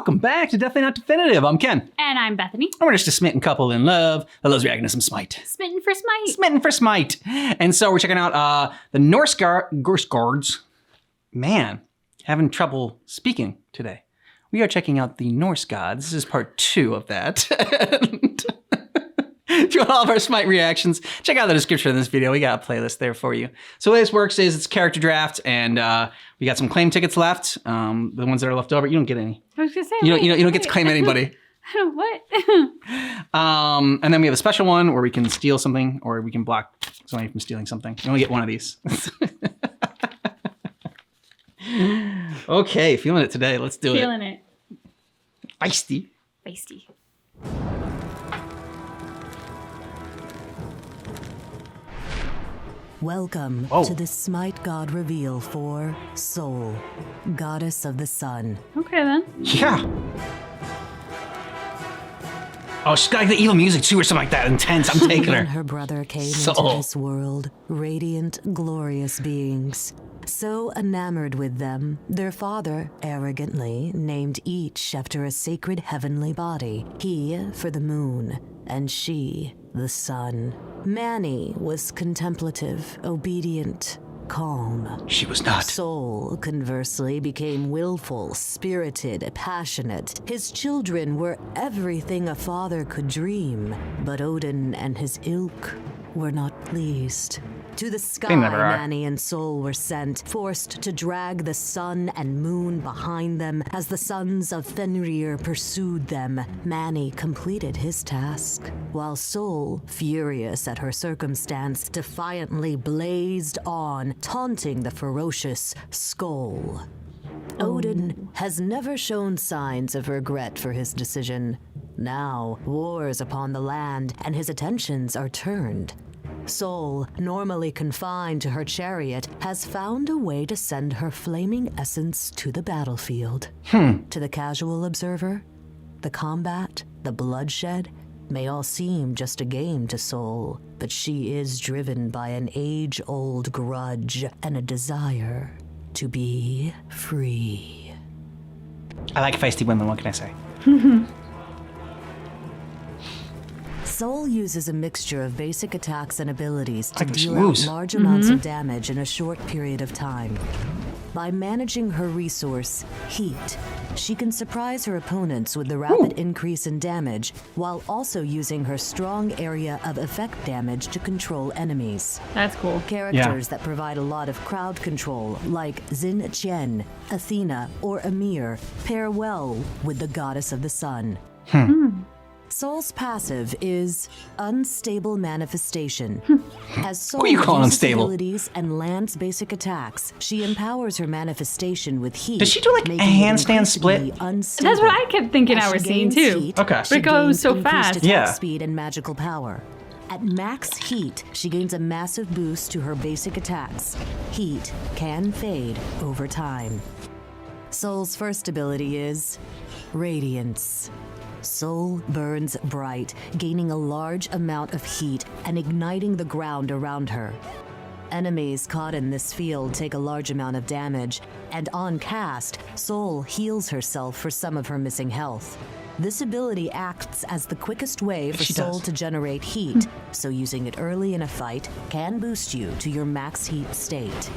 welcome back to Definitely Not Definitive. I'm Ken. And I'm Bethany. And we're just a smitten couple in love that loves reacting to some Smite. Smitten for Smite. Smitten for Smite. And so we're checking out the Norse gods. Man, having trouble speaking today. We are checking out the Norse gods. This is part 2 of that. If you want all of our Smite reactions, check out the description of this video. We got a playlist there for you. So the way this works is it's character draft, and we got some claim tickets left. The ones that are left over, you don't get any. I was gonna say you don't get to claim anybody. What? And then we have a special one where we can steal something, or we can block somebody from stealing something. You only get one of these. Okay, feeling it today. Let's do it. Feeling it. Feisty. Feisty. Welcome to the Smite God reveal for Sol, goddess of the sun. Okay then. Yeah. Oh, she's got like the evil music too, or something like that. Intense. I'm taking her. When her brother came into this world, radiant, glorious beings. So enamored with them, their father arrogantly named each after a sacred heavenly body. He for the moon, and she the sun. Mani was contemplative, obedient, calm. She was not. Sol, conversely, became willful, spirited, passionate. His children were everything a father could dream, but Odin and his ilk were not pleased. To the sky, Mani and Sol were sent, forced to drag the sun and moon behind them as the sons of Fenrir pursued them. Mani completed his task, while Sol, furious at her circumstance, defiantly blazed on, taunting the ferocious Skoll. Odin has never shown signs of regret for his decision. Now, war is upon the land, and his attentions are turned. Sol, normally confined to her chariot, has found a way to send her flaming essence to the battlefield. To the casual observer, the combat, the bloodshed, may all seem just a game to Sol, but she is driven by an age-old grudge and a desire to be free. I like feisty women, what can I say? Sol uses a mixture of basic attacks and abilities to deal out large amounts of damage in a short period of time. By managing her resource, heat, she can surprise her opponents with the rapid increase in damage, while also using her strong area of effect damage to control enemies. That's cool. Characters that provide a lot of crowd control, like Xin Qian, Athena, or Ymir, pair well with the goddess of the sun. Sol's passive is Unstable Manifestation. As Sol uses abilities and lands basic attacks, she empowers her manifestation with heat. Does she do like a handstand split? That's what I kept thinking I was seeing too. Heat, okay. It goes so fast. Attack speed and magical power. At max heat, she gains a massive boost to her basic attacks. Heat can fade over time. Sol's first ability is Radiance. Sol burns bright, gaining a large amount of heat and igniting the ground around her. Enemies caught in this field take a large amount of damage, and on cast, Sol heals herself for some of her missing health. This ability acts as the quickest way for Sol to generate heat, so using it early in a fight can boost you to your max heat state.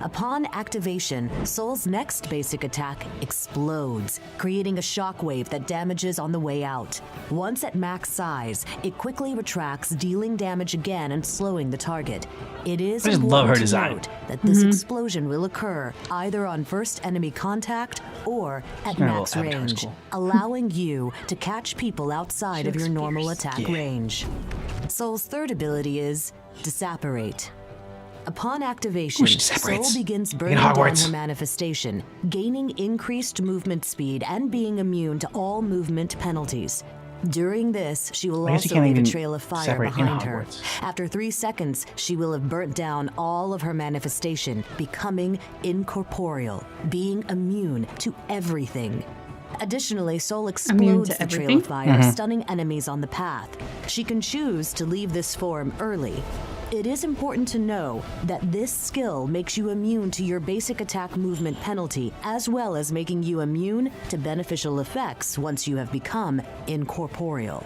Upon activation, Sol's next basic attack explodes, creating a shockwave that damages on the way out. Once at max size, it quickly retracts, dealing damage again and slowing the target. It is important to note that this explosion will occur either on first enemy contact or at max range, allowing you to catch people outside of your normal attack range. Sol's third ability is Disapparate. Upon activation, Sol begins burning down her manifestation, gaining increased movement speed and being immune to all movement penalties. During this, she will also leave a trail of fire behind her. After 3 seconds, she will have burnt down all of her manifestation, becoming incorporeal, being immune to everything. Additionally, Sol explodes the trail of fire, stunning enemies on the path. She can choose to leave this form early. It is important to know that this skill makes you immune to your basic attack movement penalty, as well as making you immune to beneficial effects once you have become incorporeal.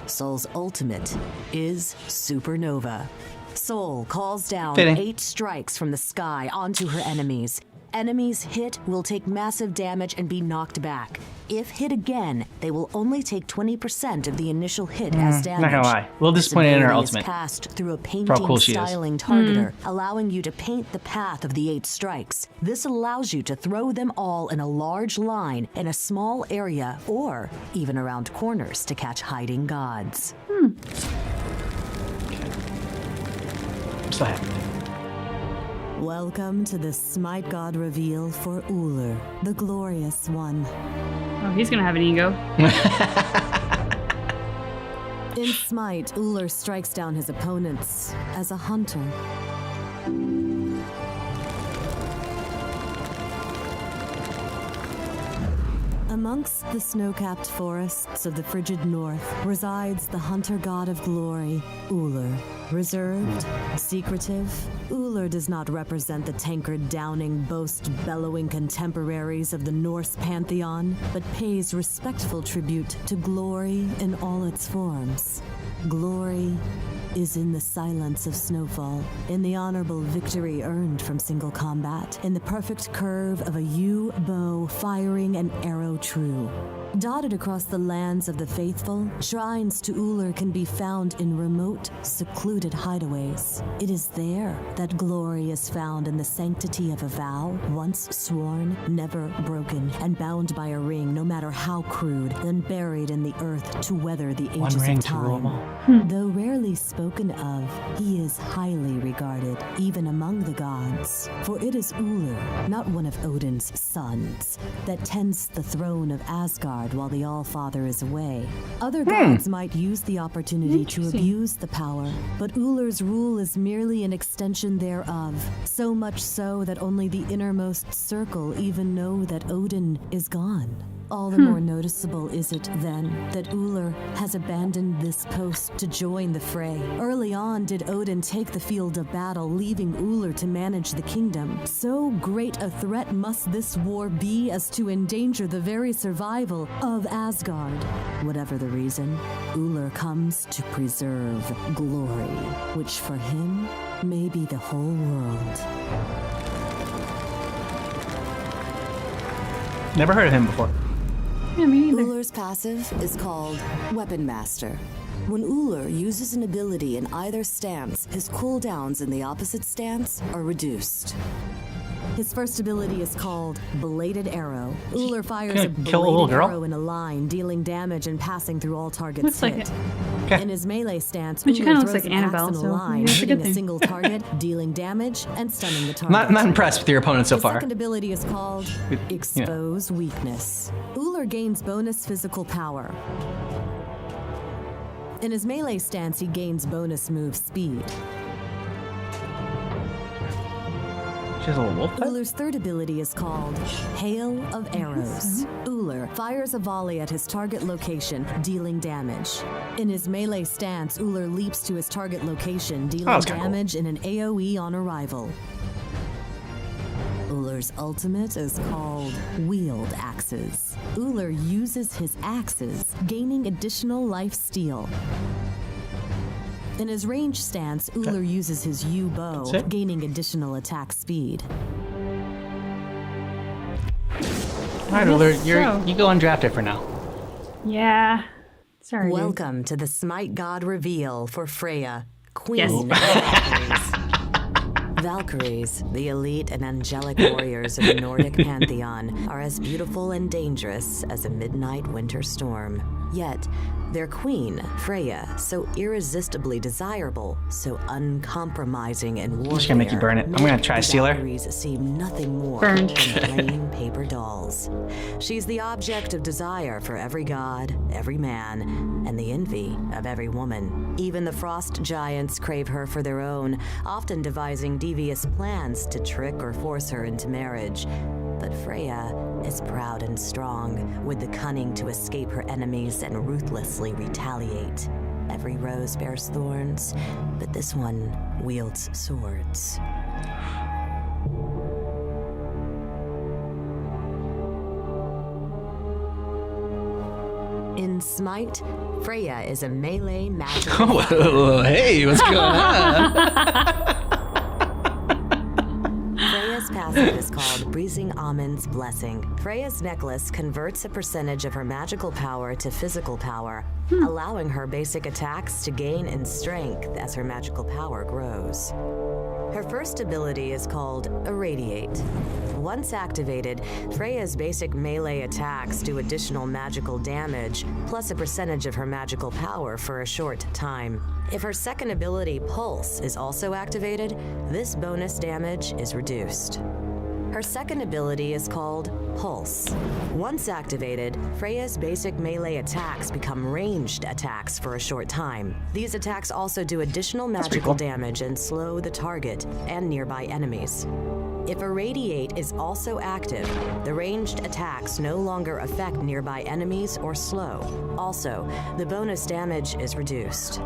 Soul's ultimate is Supernova. Soul calls down Fitting. 8 strikes from the sky onto her enemies. Enemies hit will take massive damage and be knocked back. If hit again, they will only take 20% of the initial hit as damage. Not gonna lie, a little disappointed in her This ability is ultimate. cast through a how painting cool she is. styling targeter, allowing you to paint the path of the 8 strikes. This allows you to throw them all in a large line in a small area, or even around corners to catch hiding gods. So happy. Welcome to the Smite God reveal for Ullr, the glorious one. Oh, he's gonna have an ego. In Smite, Ullr strikes down his opponents as a hunter. Amongst the snow-capped forests of the frigid north resides the hunter god of glory, Ullr. Reserved, secretive, Ullr does not represent the tankard-downing, boast-bellowing contemporaries of the Norse pantheon, but pays respectful tribute to glory in all its forms. Glory is in the silence of snowfall, in the honorable victory earned from single combat, in the perfect curve of a yew bow firing an arrow true. Dotted across the lands of the faithful, shrines to Ullr can be found in remote, secluded hideaways. It is there that glory is found in the sanctity of a vow, once sworn, never broken, and bound by a ring no matter how crude, then buried in the earth to weather the One ages ring of to rule time. them all. Though rarely spoken of, he is highly regarded, even among the gods. For it is Ullr, not one of Odin's sons, that tends the throne of Asgard while the All-Father is away. Other gods might use the opportunity to Interesting. abuse the power, but Ullr's rule is merely an extension thereof, so much so that only the innermost circle even know that Odin is gone. All the more noticeable is it, then, that Ullr has abandoned this post to join the fray. Early on did Odin take the field of battle, leaving Ullr to manage the kingdom. So great a threat must this war be as to endanger the very survival of Asgard. Whatever the reason, Ullr comes to preserve glory, which for him may be the whole world. Never heard of him before. Yeah, me neither. Ullr's passive is called Weapon Master. When Ullr uses an ability in either stance, his cooldowns in the opposite stance are reduced. His first ability is called Bladed Arrow. Ullr fires Can I a kill a little bladed girl? arrow in a line, dealing damage and passing through all targets Looks like hit. it. Okay. In his melee stance, But she Ullr kinda looks throws like an axe Annabelle, in a so line, maybe it's a hitting good a thing. single target, dealing damage, and stunning the target. Not impressed with your opponent so His far. second ability is called Yeah. Expose Weakness. Ullr gains bonus physical power. In his melee stance, he gains bonus move speed. She has a little wolf type? Ullr's third ability is called Hail of Arrows. Ullr fires a volley at his target location, dealing damage. In his melee stance, Ullr leaps to his target location, dealing that's kinda cool. damage in an AoE on arrival. Ullr's ultimate is called Wield Axes. Ullr uses his axes, gaining additional life steal. In his range stance, Ullr uses his yew bow, That's it? gaining additional attack speed. Alright, Ullr, so. you go undrafted for now. Yeah. Sorry. dude. Welcome to the Smite God reveal for Freya, Queen Yes. of Valkyries. Valkyries, the elite and angelic warriors of the Nordic pantheon, are as beautiful and dangerous as a midnight winter storm. Yet, their queen, Freya, so irresistibly desirable, so uncompromising in warfare. I'm just gonna make you burn it. I'm gonna make try to the steal her. Valkyries seem nothing more Burned. than plain paper dolls. She's the object of desire for every god, every man, and the envy of every woman. Even the frost giants crave her for their own, often devising devious plans to trick or force her into marriage. But Freya is proud and strong, with the cunning to escape her enemies and ruthlessly retaliate. Every rose bears thorns, but this one wields swords. In Smite, Freya is a melee magic. Oh, hey, what's going on? Freya's passive is called Breezing Amon's Blessing. Freya's necklace converts a percentage of her magical power to physical power, allowing her basic attacks to gain in strength as her magical power grows. Her first ability is called Irradiate. Once activated, Freya's basic melee attacks do additional magical damage, plus a percentage of her magical power for a short time. If her second ability, Pulse, is also activated, this bonus damage is reduced. Her second ability is called Pulse. Once activated, Freya's basic melee attacks become ranged attacks for a short time. These attacks also do additional magical damage and slow the target and nearby enemies. If Irradiate is also active, the ranged attacks no longer affect nearby enemies or slow. Also, the bonus damage is reduced.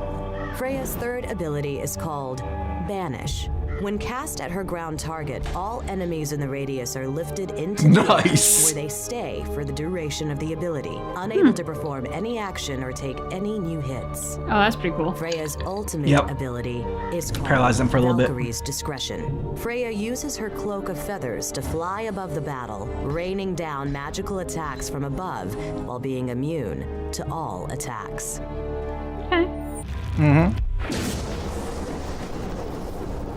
Freya's third ability is called Banish. When cast at her ground target, all enemies in the radius are lifted into the air, where they stay for the duration of the ability, unable to perform any action or take any new hits. Oh, that's pretty cool. Freya's ultimate ability is called Paralyze them for a little bit. Valkyrie's Discretion. Freya uses her cloak of feathers to fly above the battle, raining down magical attacks from above while being immune to all attacks. Okay.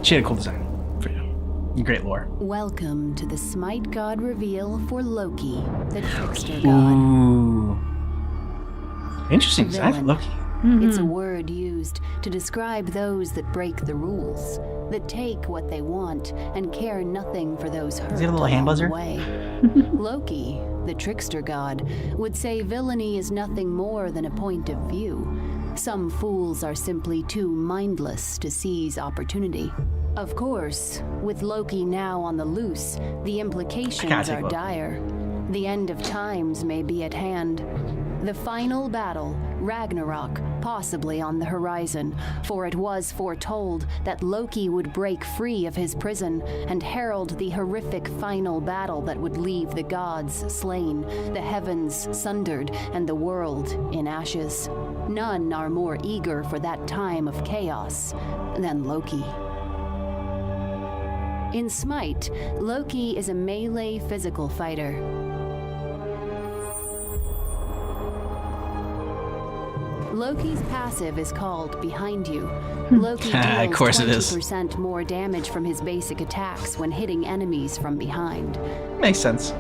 She had a cool design for you. Great lore. Welcome to the Smite God reveal for Loki, the trickster god. Ooh. Interesting design for Loki. It's a word used to describe those that break the rules, that take what they want and care nothing for those hurt Is he a little hand buzzer? along the way. Loki, the trickster god, would say villainy is nothing more than a point of view. Some fools are simply too mindless to seize opportunity. Of course, with Loki now on the loose, the implications are dire. The end of times may be at hand. The final battle, Ragnarok, possibly on the horizon, for it was foretold that Loki would break free of his prison and herald the horrific final battle that would leave the gods slain, the heavens sundered, and the world in ashes. None are more eager for that time of chaos than Loki. In Smite, Loki is a melee physical fighter. Loki's passive is called Behind You. Loki deals Of course it is. 20% more damage from his basic attacks when hitting enemies from behind. Makes sense.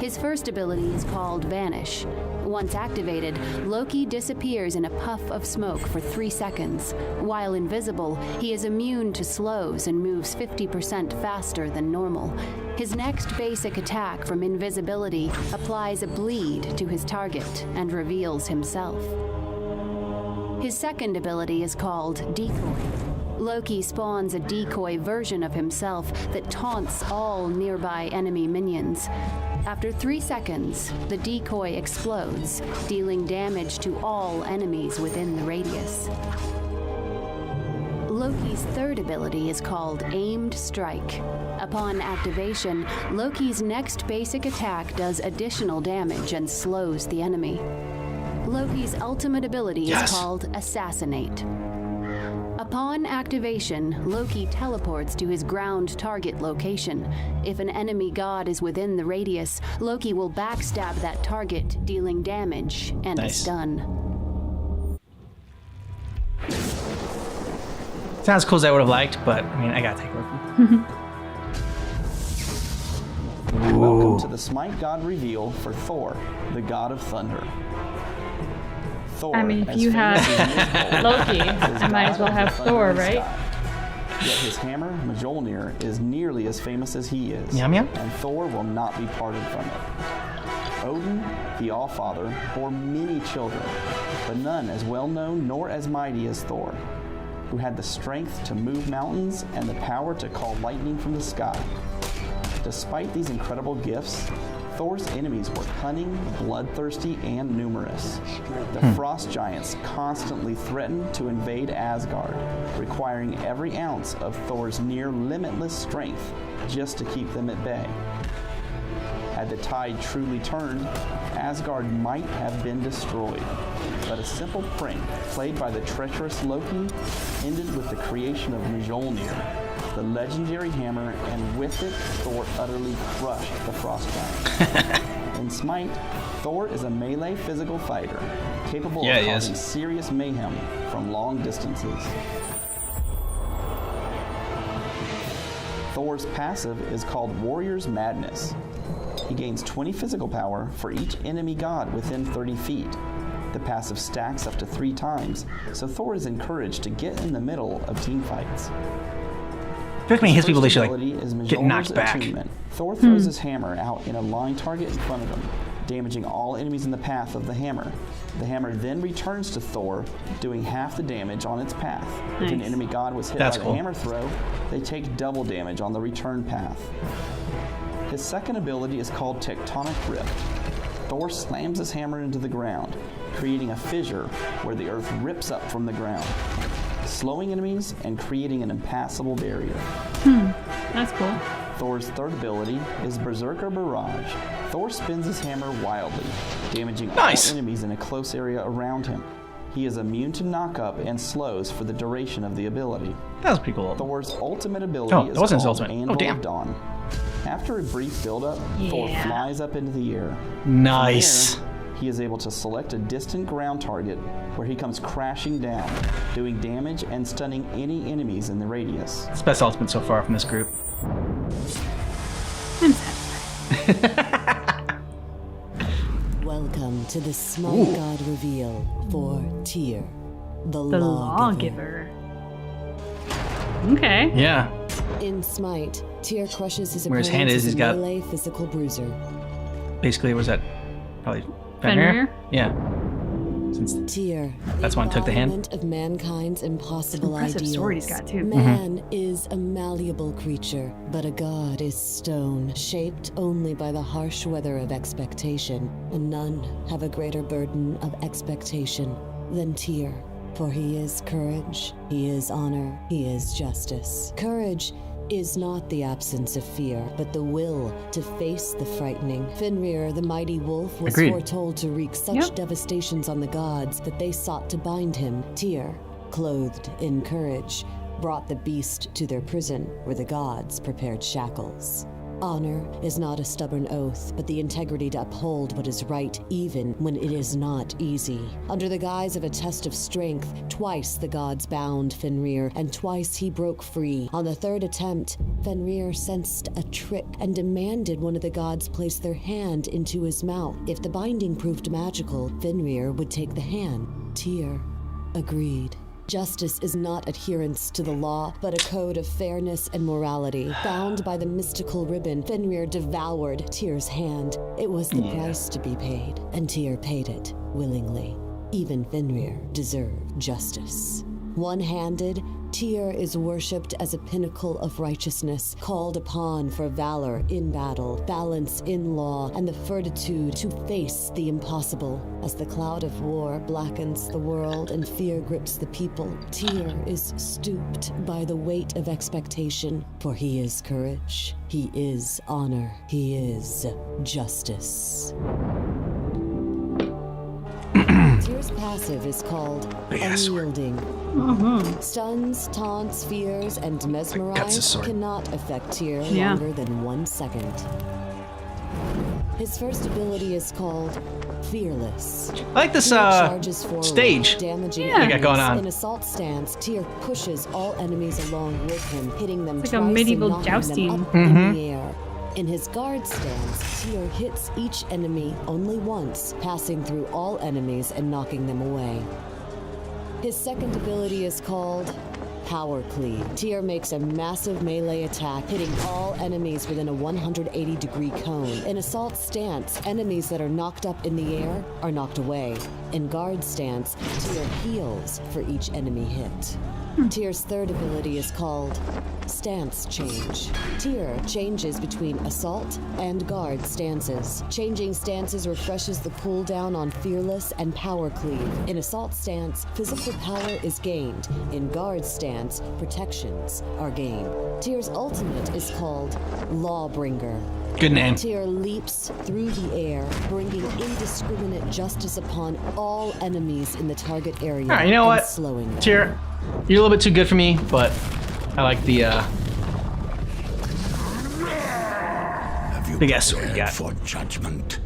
His first ability is called Vanish. Once activated, Loki disappears in a puff of smoke for 3 seconds. While invisible, he is immune to slows and moves 50% faster than normal. His next basic attack from invisibility applies a bleed to his target and reveals himself. His second ability is called Decoy. Loki spawns a decoy version of himself that taunts all nearby enemy minions. After 3 seconds, the decoy explodes, dealing damage to all enemies within the radius. Loki's third ability is called Aimed Strike. Upon activation, Loki's next basic attack does additional damage and slows the enemy. Loki's ultimate ability is called Assassinate. Upon activation, Loki teleports to his ground target location. If an enemy god is within the radius, Loki will backstab that target, dealing damage and a stun. Sounds cool as I would have liked, but I mean, I gotta take Loki. Welcome to the Smite God reveal for Thor, the god of thunder. Thor, I mean, if you have Loki, I might as well have Thor, right? Yet his hammer, Mjolnir, is nearly as famous as he is. Yum yum. And Thor will not be parted from it. Odin, the All-Father, bore many children, but none as well-known nor as mighty as Thor, who had the strength to move mountains and the power to call lightning from the sky. Despite these incredible gifts, Thor's enemies were cunning, bloodthirsty, and numerous. The frost giants constantly threatened to invade Asgard, requiring every ounce of Thor's near limitless strength just to keep them at bay. Had the tide truly turned, Asgard might have been destroyed, but a simple prank played by the treacherous Loki ended with the creation of Mjolnir, the legendary hammer, and with it, Thor utterly crushed the frost giant. In Smite, Thor is a melee physical fighter, capable of causing serious mayhem from long distances. Thor's passive is called Warrior's Madness. He gains 20 physical power for each enemy god within 30 feet. The passive stacks up to 3 times, so Thor is encouraged to get in the middle of team fights. I feel like when he hits people, they should like get knocked back. Attunement. Thor throws his hammer out in a line target in front of him, damaging all enemies in the path of the hammer. The hammer then returns to Thor, doing half the damage on its path. If an enemy god was hit by the hammer throw, they take double damage on the return path. His second ability is called Tectonic Rift. Thor slams his hammer into the ground, creating a fissure where the earth rips up from the ground, slowing enemies and creating an impassable barrier. That's cool. Thor's third ability is Berserker Barrage. Thor spins his hammer wildly, damaging all enemies in a close area around him. He is immune to knock-up and slows for the duration of the ability. That was pretty cool. Thor's ultimate ability is called Anvil of Dawn. After a brief build-up, Thor flies up into the air. Nice. From there, he is able to select a distant ground target where he comes crashing down, doing damage and stunning any enemies in the radius. It's the best ultimate so far from this group. Welcome to the Smite God reveal for Tyr, the Lawgiver. Okay. Yeah. In Smite, Tyr crushes his Where his hand opponent is, as he's a got- melee physical bruiser. Basically, was that probably Fenrir? Yeah. Since Tyr, that's one took the hand. embodiment of mankind's impossible Impressive ideals. sword he's got too. Man is a malleable creature, but a god is stone, shaped only by the harsh weather of expectation, and none have a greater burden of expectation than Tyr. For he is courage, he is honor, he is justice. Courage is not the absence of fear, but the will to face the frightening. Fenrir, the mighty wolf, was foretold to wreak such devastations on the gods that they sought to bind him. Tyr, clothed in courage, brought the beast to their prison, where the gods prepared shackles. Honor is not a stubborn oath, but the integrity to uphold what is right, even when it is not easy. Under the guise of a test of strength, twice the gods bound Fenrir, and twice he broke free. On the third attempt, Fenrir sensed a trick and demanded one of the gods place their hand into his mouth. If the binding proved magical, Fenrir would take the hand. Tyr agreed. Justice is not adherence to the law, but a code of fairness and morality. Bound by the mystical ribbon, Fenrir devoured Tyr's hand. It was the price to be paid, and Tyr paid it willingly. Even Fenrir deserved justice. One-handed, Tyr is worshipped as a pinnacle of righteousness, called upon for valor in battle, balance in law, and the fortitude to face the impossible. As the cloud of war blackens the world and fear grips the people, Tyr is stooped by the weight of expectation, for he is courage, he is honor, he is justice. Tyr's passive is called Unyielding. Stuns, taunts, fears, and mesmerize cannot affect Tyr longer than 1 second. His first ability is called Fearless. I like this stage damaging they got going on. In assault stance, Tyr pushes all enemies along with him, hitting them It's twice like a medieval and knocking jousting. them up in the air. In his guard stance, Tyr hits each enemy only once, passing through all enemies and knocking them away. His second ability is called Power Cleave. Tyr makes a massive melee attack, hitting all enemies within a 180-degree cone. In assault stance, enemies that are knocked up in the air are knocked away. In guard stance, Tyr heals for each enemy hit. Tyr's third ability is called Stance Change. Tyr changes between assault and guard stances. Changing stances refreshes the cooldown on Fearless and Power Cleave. In assault stance, physical power is gained. In guard stance, protections are gained. Tyr's ultimate is called Lawbringer. Good name. Tyr leaps through the air, bringing indiscriminate justice upon all enemies in the target area. All right, you know and what? Slowing them. Tyr, you're a little bit too good for me, but I like the big ass sword you got. For judgment,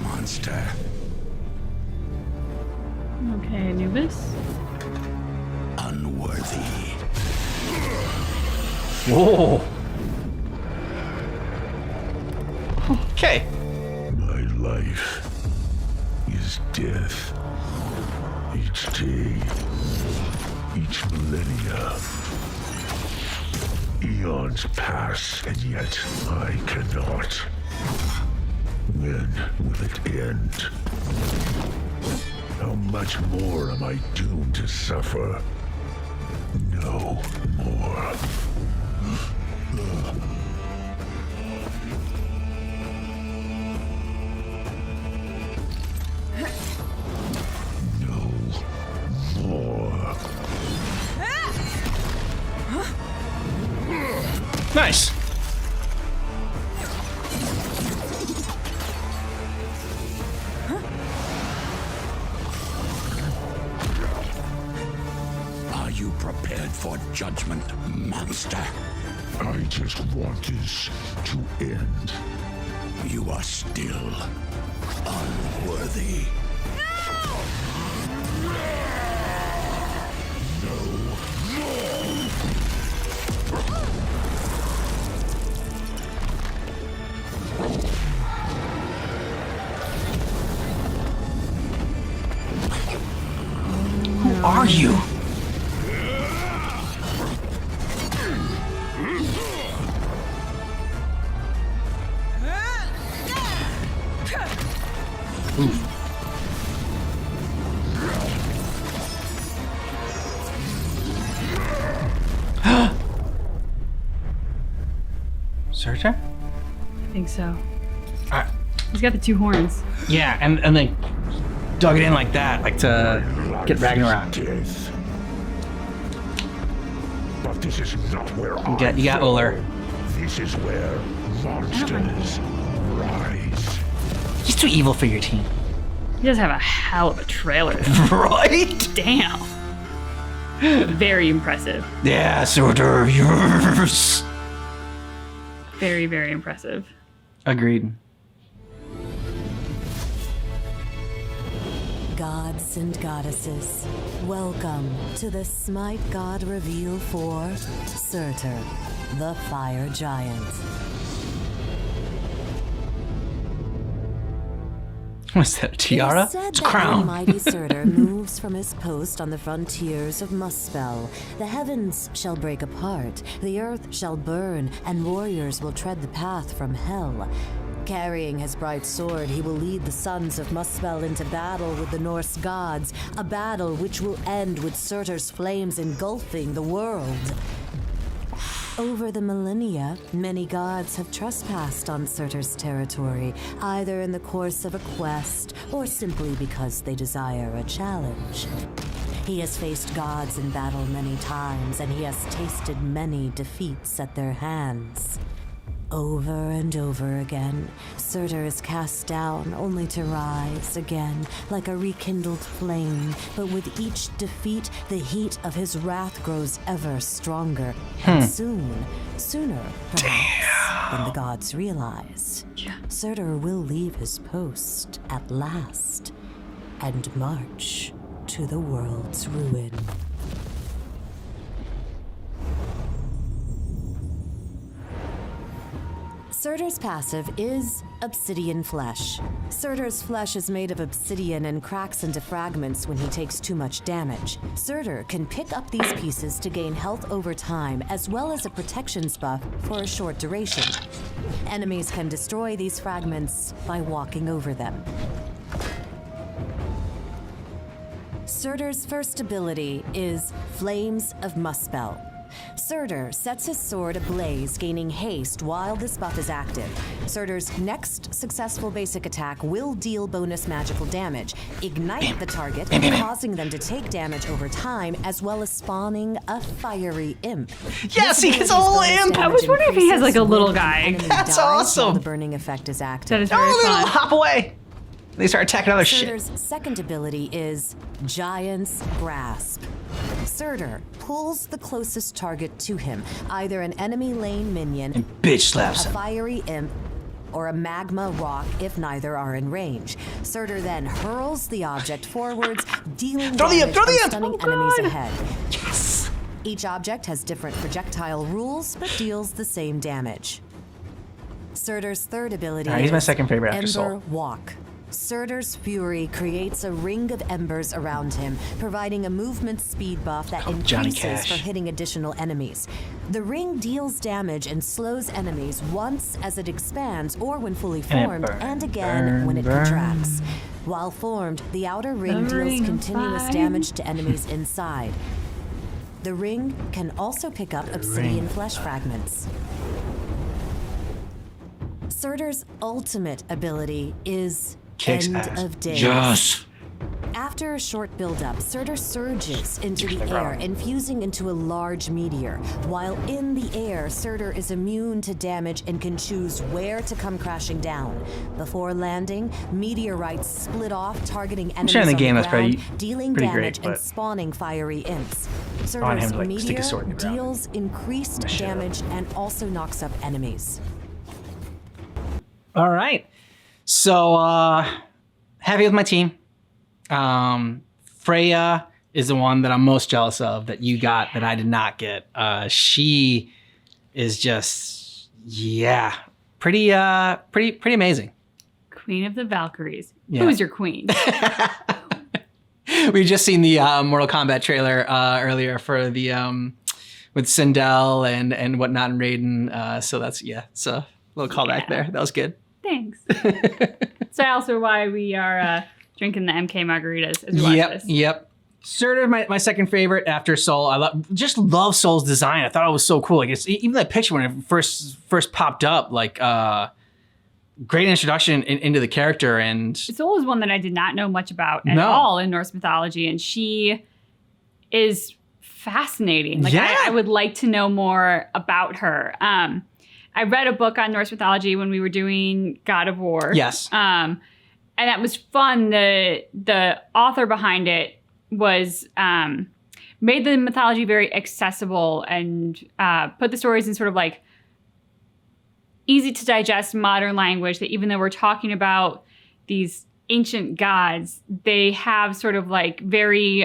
monster. Okay, Anubis. Unworthy. Whoa. Okay. My life is death. Each day, each millennia. Eons pass, and yet I cannot. When will it end? How much more am I doomed to suffer? No more. No more. Nice. Are you prepared for judgment, monster? I just want this to end. You are still unworthy. Who are you? Surtr? I think so. Uh, He's got the two horns. yeah, and then dug it in like that, like to get Ragnarok. Death. But this is not where You got Ullr. This is where monsters rise. He's too evil for your team. He does have a hell of a trailer. Right? Damn. Very impressive. Yeah, Surtr, yes. Very, very impressive. Agreed. Gods and goddesses, welcome to the Smite God reveal for Surtr, the Fire Giant. What's that, a tiara? It is said It's a that crown. when mighty Surtr moves from his post on the frontiers of Muspel, the heavens shall break apart, the earth shall burn, and warriors will tread the path from hell. Carrying his bright sword, he will lead the sons of Muspel into battle with the Norse gods, a battle which will end with Surtr's flames engulfing the world. Over the millennia, many gods have trespassed on Surtr's territory, either in the course of a quest or simply because they desire a challenge. He has faced gods in battle many times, and he has tasted many defeats at their hands. Over and over again, Surtr is cast down only to rise again like a rekindled flame, but with each defeat, the heat of his wrath grows ever stronger, and sooner perhaps than the gods realize, Surtr will leave his post at last and march to the world's ruin. Surtr's passive is Obsidian Flesh. Surtr's flesh is made of obsidian and cracks into fragments when he takes too much damage. Surtr can pick up these pieces to gain health over time, as well as a protections buff for a short duration. Enemies can destroy these fragments by walking over them. Surtr's first ability is Flames of Muspel. Surtr sets his sword ablaze, gaining haste while this buff is active. Surtr's next successful basic attack will deal bonus magical damage, ignite the target, causing them to take damage over time, as well as spawning a fiery imp. Yes, he gets a little imp! I was wondering if he has like a little guy. That's awesome! The burning effect is active. That is very Oh, fun. they'll hop away! They start attacking other shit. Surtr's second ability is Giant's Grasp. Surtr pulls the closest target to him, either an enemy lane minion, Bitch slaps a him. fiery imp, or a magma rock if neither are in range. Surtr then hurls the object forwards, dealing Throw the damage imp, throw the and imp! stunning Oh, enemies God. ahead. Yes! Each object has different projectile rules, but deals the same damage. Surtr's third ability Alright, he's my is second favorite after Ember Soul. Walk. Surtr's fury creates a ring of embers around him, providing a movement speed buff that Johnny increases Cash. for hitting additional enemies. The ring deals damage and slows enemies once as it expands or when fully And it formed, burn, and again when it burn. contracts. While formed, the outer ring The deals ring of continuous fire. damage to enemies inside. The ring can also pick up obsidian flesh fragments. Surtr's ultimate ability is Kicks End ass. of Days. Yes! After a short build-up, Surtr surges into the the air, ground. infusing into a large meteor. While in the air, Surtr is immune to damage and can choose where to come crashing down. Before landing, meteorites split off, targeting enemies sure in the on game the that's ground, pretty dealing great, damage and but- spawning fiery imps. I want him Surtr's to, like, stick meteor his sword in the ground. deals increased Mess shit up. damage and also knocks up enemies. All right. So, happy with my team. Freya is the one that I'm most jealous of that you got that I did not get. She is just, yeah, pretty amazing. Queen of the Valkyries. Yeah. Who's your queen? We just seen the Mortal Kombat trailer earlier for the with Sindel and whatnot and Raiden. So that's so a little callback there. That was good. Thanks. So also why we are drinking the MK margaritas as we watch this. Yep. Surtr, my second favorite after Soul. I love Soul's design. I thought it was so cool. Like it's even that picture when it first popped up. Like great introduction into the character. And Soul is one that I did not know much about at No. all in Norse mythology, and she is fascinating. Like Yeah. I would like to know more about her. I read a book on Norse mythology when we were doing God of War. yes, And that was fun. The author behind it was made the mythology very accessible and put the stories in sort of like easy to digest modern language, that even though we're talking about these ancient gods, they have sort of like very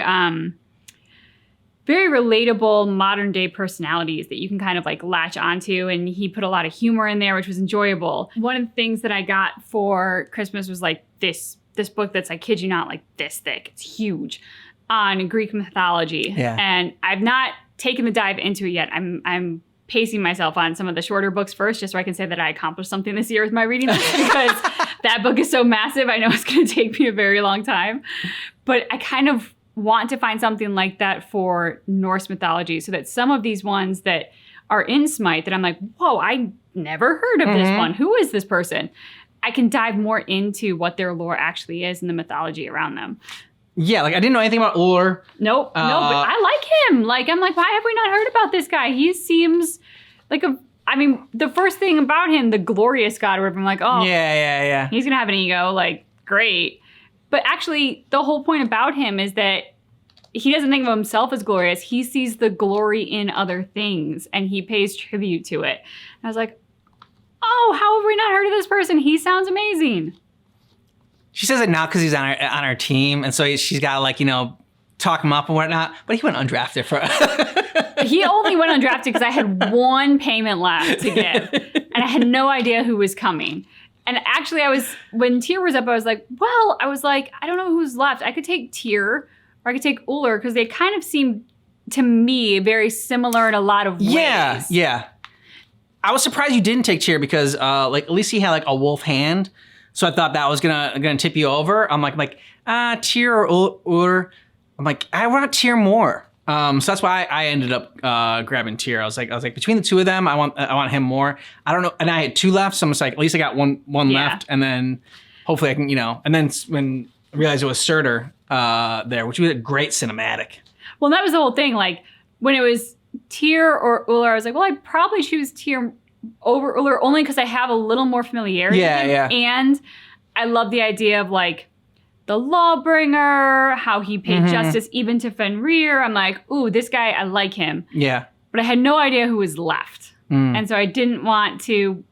relatable modern day personalities that you can kind of like latch onto. And he put a lot of humor in there, which was enjoyable. One of the things that I got for Christmas was like this book that's, I kid you not, like this thick. It's huge, on Greek mythology. Yeah. And I've not taken the dive into it yet. I'm pacing myself on some of the shorter books first, just so I can say that I accomplished something this year with my reading list, because that book is so massive. I know it's going to take me a very long time, but I kind of want to find something like that for Norse mythology, so that some of these ones that are in Smite that I'm like, whoa, I never heard of this one. Who is this person? I can dive more into what their lore actually is and the mythology around them. yeah. Like I didn't know anything about Ullr. No, but I like him. Like, I'm like, why have we not heard about this guy? He seems like the first thing about him, the glorious god, where I'm like, oh, Yeah. he's going to have an ego. Like, great. But actually, the whole point about him is that he doesn't think of himself as glorious. He sees the glory in other things, and he pays tribute to it. And I was like, oh, how have we not heard of this person? He sounds amazing. She says it now because he's on our team, and so she's got to like talk him up and whatnot. But he went undrafted for. He only went undrafted because I had one payment left to give, and I had no idea who was coming. And actually, when Tyr was up, I was like, I don't know who's left. I could take Tyr, or I could take Ullr, because they kind of seem to me very similar in a lot of ways. Yeah. I was surprised you didn't take Tyr because like at least he had like a wolf hand, so I thought that was gonna tip you over. I'm like Tyr or Ullr. I'm like, I want Tyr more. So that's why I ended up grabbing Tyr. I was like, between the two of them, I want him more. I don't know, and I had 2 left, so I'm just like, at least I got one left, and then hopefully I can, and then when I realized it was Surtr there, which was a great cinematic. Well, that was the whole thing. Like when it was Tyr or Ullr, I was like, well, I'd probably choose Tyr over Ullr only because I have a little more familiarity. Yeah. And I love the idea of like the lawbringer, how he paid justice even to Fenrir. I'm like, ooh, this guy, I like him. Yeah. But I had no idea who was left. And so I didn't want to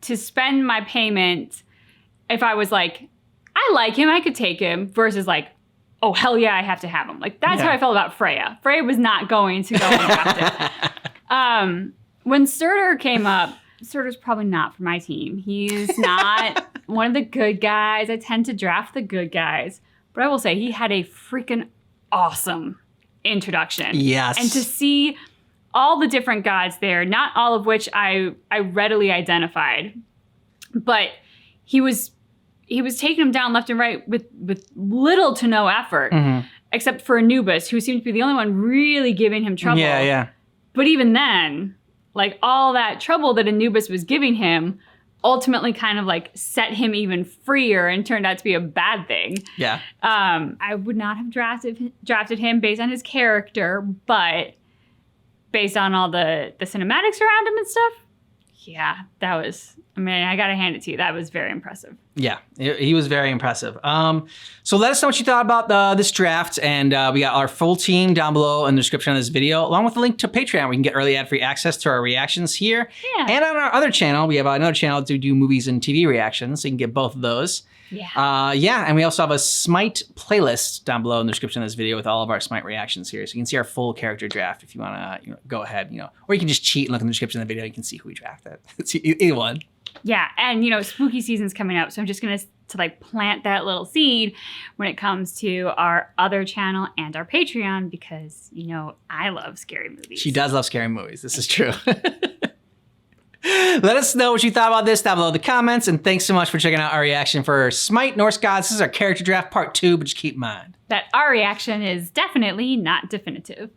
spend my payment if I was like, I like him, I could take him, versus like, oh, hell yeah, I have to have him. Like, that's how I felt about Freya. Freya was not going to go undrafted. When Surtr came up, Surtr's probably not for my team. He's not one of the good guys. I tend to draft the good guys. But I will say he had a freaking awesome introduction. Yes. And to see all the different gods there, not all of which I readily identified, but he was taking them down left and right with little to no effort, except for Anubis, who seemed to be the only one really giving him trouble. Yeah. But even then, like all that trouble that Anubis was giving him ultimately kind of like set him even freer and turned out to be a bad thing. Yeah. I would not have drafted him based on his character, but based on all the cinematics around him and stuff, yeah, that was, I mean, I gotta hand it to you. That was very impressive. Yeah, he was very impressive. So let us know what you thought about this draft, and we got our full team down below in the description of this video, along with a link to Patreon where you can get early ad-free access to our reactions here. Yeah. And on our other channel, we have another channel to do movies and TV reactions, so you can get both of those. Yeah. And we also have a Smite playlist down below in the description of this video with all of our Smite reactions here, so you can see our full character draft if you want to go ahead, or you can just cheat and look in the description of the video. You can see who we drafted. It's either one. Yeah, and spooky season's coming up, so I'm just gonna like plant that little seed when it comes to our other channel and our Patreon, because I love scary movies. She does love scary movies. This is true. Let us know what you thought about this down below in the comments, and thanks so much for checking out our reaction for Smite Norse Gods. This is our character draft part 2, but just keep in mind that our reaction is definitely not definitive.